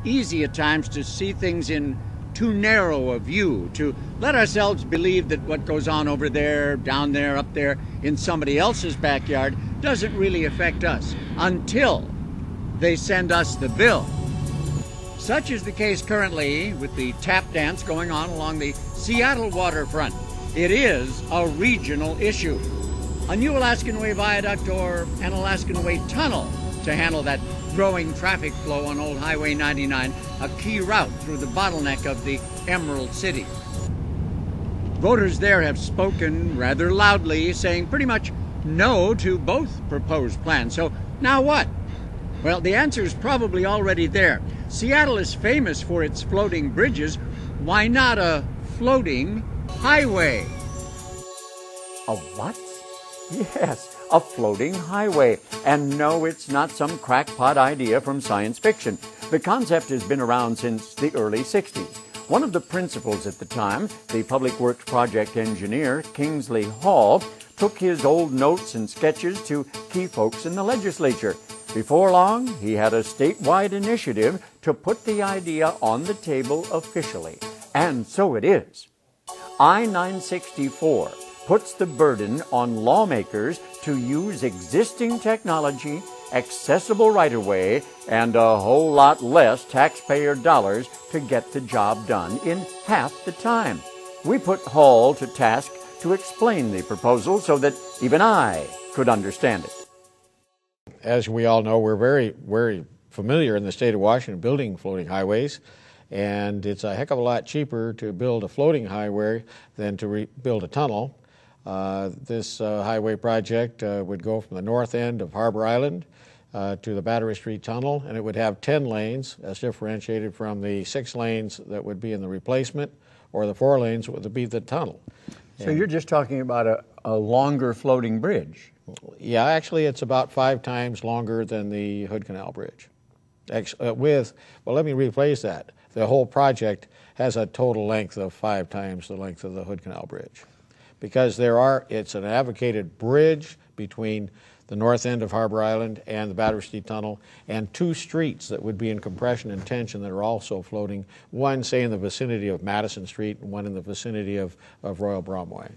easy at times to see things in too narrow a view, to let ourselves believe that what goes on over there, down there, up there, in somebody else's backyard doesn't really affect us until they send us the bill. Such is the case currently with the tap dance going on along the Seattle waterfront. It is a regional issue. A new Alaskan Way viaduct or an Alaskan Way tunnel to handle that growing traffic flow on Old Highway 99, a key route through the bottleneck of the Emerald City. Voters there have spoken rather loudly, saying pretty much no to both proposed plans. So now what? Well, the answer is probably already there. Seattle is famous for its floating bridges. Why not a floating highway? A what? Yes, a floating highway. And no, it's not some crackpot idea from science fiction. The concept has been around since the early 60s. One of the principals at the time, the Public Works project engineer, Kingsley Hall, took his old notes and sketches to key folks in the legislature. Before long, he had a statewide initiative to put the idea on the table officially. And so it is. I-964 puts the burden on lawmakers to use existing technology, accessible right-of-way, and a whole lot less taxpayer dollars to get the job done in half the time. We put Hall to task to explain the proposal so that even I could understand it. As we all know, we're very familiar in the state of Washington building floating highways, and it's a heck of a lot cheaper to build a floating highway than to build a tunnel. This highway project would go from the north end of Harbor Island to the Battery Street Tunnel, and it would have 10 lanes as differentiated from the 6 lanes that would be in the replacement, or the 4 lanes that would be the tunnel. So you're just talking about a longer floating bridge? Yeah, actually it's about 5 times longer than the Hood Canal Bridge. Well, let me rephrase that. The whole project has a total length of 5 times the length of the Hood Canal Bridge. Because it's an advocated bridge between the north end of Harbor Island and the Battery Street Tunnel, and 2 streets that would be in compression and tension that are also floating, one, say, in the vicinity of Madison Street and one in the vicinity of Royal Bromway.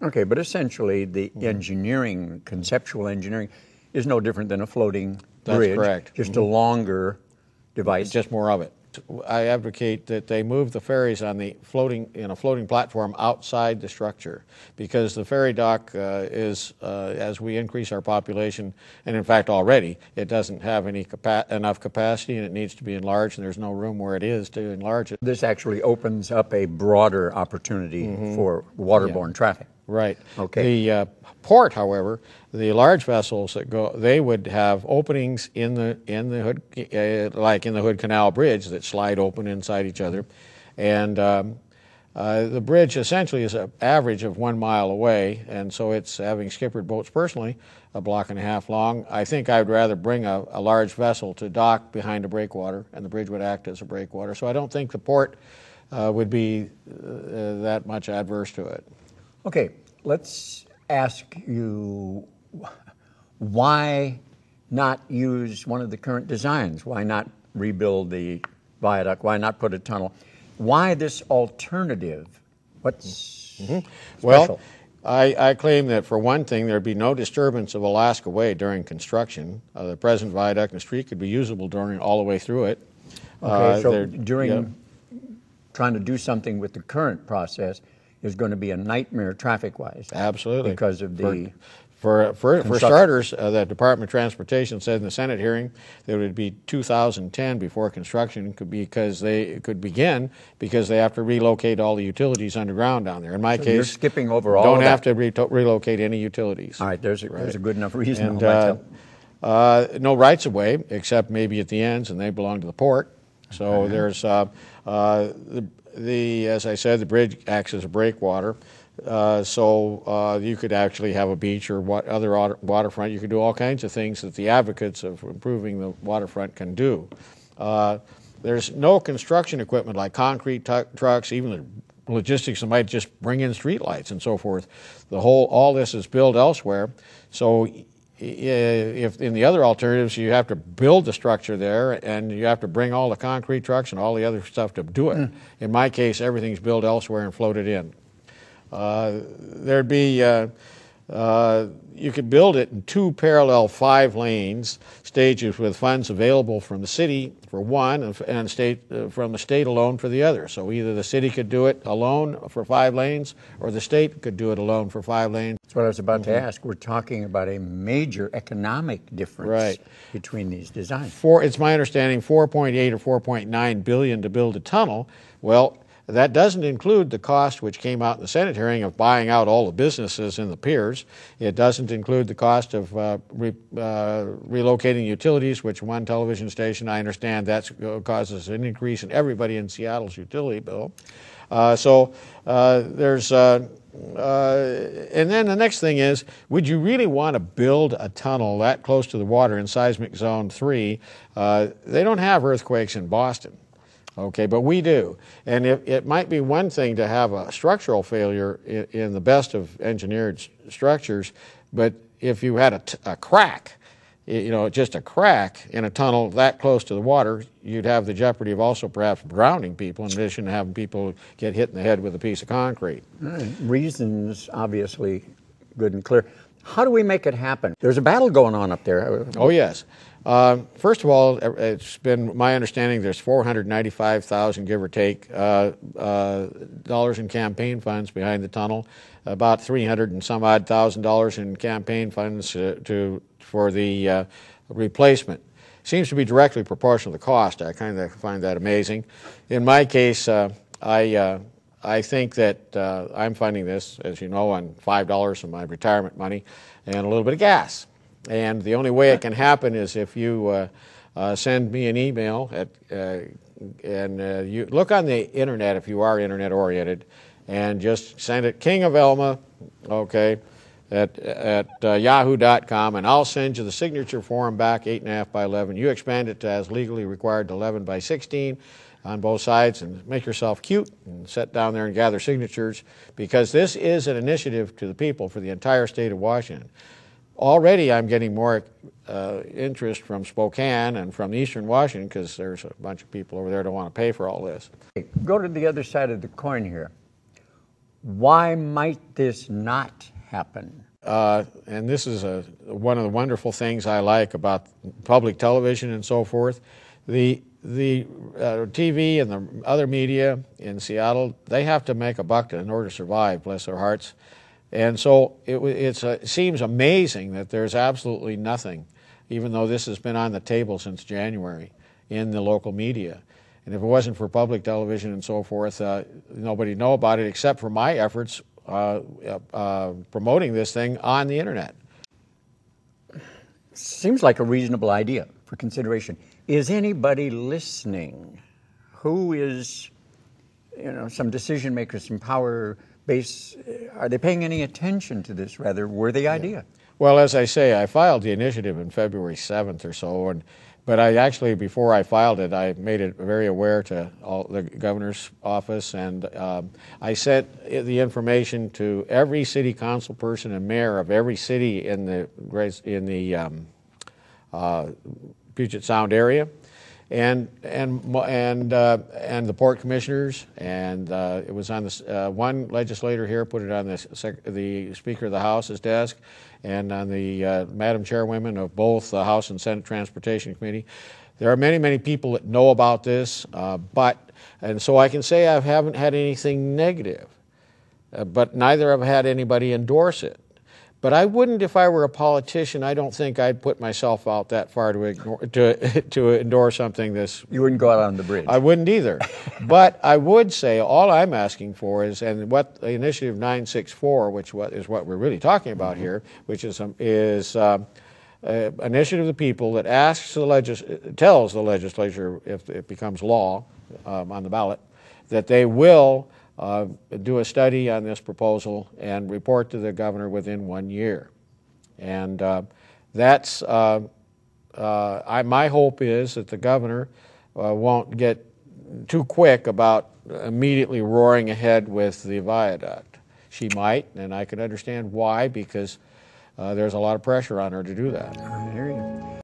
Okay, but essentially the engineering, conceptual engineering, is no different than a floating bridge. That's correct. Just a longer device. Just more of it. I advocate that they move the ferries on the in a floating platform outside the structure, because the ferry dock is, as we increase our population, and in fact already, it doesn't have enough capacity, and it needs to be enlarged, and there's no room where it is to enlarge it. This actually opens up a broader opportunity for waterborne traffic. Right. Okay. The port, however, the large vessels that go, they would have openings in the Hood, like in the Hood Canal Bridge, that slide open inside each other, and the bridge essentially is an average of 1 mile away, and so it's, having skippered boats personally, 1.5 blocks long. I think I'd rather bring a large vessel to dock behind a breakwater, and the bridge would act as a breakwater. So I don't think the port would be that much adverse to it. Okay, let's ask you, why not use one of the current designs? Why not rebuild the viaduct? Why not put a tunnel? Why this alternative? What's special? Well, I claim that, for one thing, there'd be no disturbance of Alaska Way during construction. The present viaduct and street could be usable all the way through it. Okay, so during trying to do something with the current process is going to be a nightmare traffic-wise. Absolutely. Because of the For starters, the Department of Transportation said in the Senate hearing that it would be 2010 before construction could begin, because they have to relocate all the utilities underground down there. In my case, you're skipping over all don't of have to relocate any utilities. All right, there's a good enough reason. And, no rights of way, except maybe at the ends, and they belong to the port. So there's as I said, the bridge acts as a breakwater. So you could actually have a beach or other waterfront. You could do all kinds of things that the advocates of improving the waterfront can do. There's no construction equipment like concrete trucks, even the logistics that might just bring in streetlights and so forth. All this is built elsewhere. So if in the other alternatives you have to build the structure there and you have to bring all the concrete trucks and all the other stuff to do it. In my case, everything's built elsewhere and floated in. There'd be you could build it in 2 parallel 5-lanes stages with funds available from the city for one and from the state alone for the other. So either the city could do it alone for 5 lanes or the state could do it alone for 5 lanes. That's what I was about to ask. We're talking about a major economic difference between these designs. It's my understanding 4.8 or 4.9 billion to build a tunnel. Well, that doesn't include the cost which came out in the Senate hearing of buying out all the businesses in the piers. It doesn't include the cost of relocating utilities, which one television station, I understand, that causes an increase in everybody in Seattle's utility bill. And then the next thing is, would you really want to build a tunnel that close to the water in seismic zone 3? They don't have earthquakes in Boston. Okay, but we do. And it might be one thing to have a structural failure in the best of engineered structures, but if you had a crack, just a crack in a tunnel that close to the water, you'd have the jeopardy of also perhaps drowning people in addition to having people get hit in the head with a piece of concrete. Reasons obviously good and clear. How do we make it happen? There's a battle going on up there. Oh, yes. First of all, it's been my understanding there's $495,000, give or take, dollars in campaign funds behind the tunnel, about $300 and some odd thousand in campaign funds for the replacement. Seems to be directly proportional to the cost. I kind of find that amazing. In my case, I think that I'm funding this, as you know, on $5 of my retirement money and a little bit of gas. And the only way it can happen is if you send me an email and you look on the internet if you are internet oriented, and just send it King of Elma, okay, at yahoo.com, and I'll send you the signature form back 8.5 by 11. You expand it to as legally required to 11 by 16 on both sides, and make yourself cute and sit down there and gather signatures, because this is an initiative to the people for the entire state of Washington. Already I'm getting more interest from Spokane and from Eastern Washington, because there's a bunch of people over there that want to pay for all this. Go to the other side of the coin here. Why might this not happen? And this is one of the wonderful things I like about public television and so forth. The TV and the other media in Seattle, they have to make a buck in order to survive, bless their hearts. And so it seems amazing that there's absolutely nothing, even though this has been on the table since January in the local media. And if it wasn't for public television and so forth, nobody would know about it except for my efforts promoting this thing on the internet. Seems like a reasonable idea for consideration. Is anybody listening? Who is, some decision makers, some power base? Are they paying any attention to this, rather worthy idea? Well, as I say, I filed the initiative on February 7th or so, but I actually, before I filed it, I made it very aware to all the governor's office, and I sent the information to every city council person and mayor of every city in the Puget Sound area, and the port commissioners, and it was on this one legislator here put it on the Speaker of the House's desk, and on the Madam Chairwomen of both the House and Senate Transportation Committee. There are many, many people that know about this, and so I can say I haven't had anything negative, but neither have had anybody endorse it. But I wouldn't, if I were a politician, I don't think I'd put myself out that far to endorse something this... You wouldn't go out on the bridge. I wouldn't either. But I would say all I'm asking for is, and what Initiative 964, which is what we're really talking about here, which is initiative of the people that asks tells the legislature, if it becomes law on the ballot, that they will do a study on this proposal and report to the governor within 1 year. And that's, my hope is that the governor won't get too quick about immediately roaring ahead with the viaduct. She might, and I can understand why, because there's a lot of pressure on her to do that. I hear you.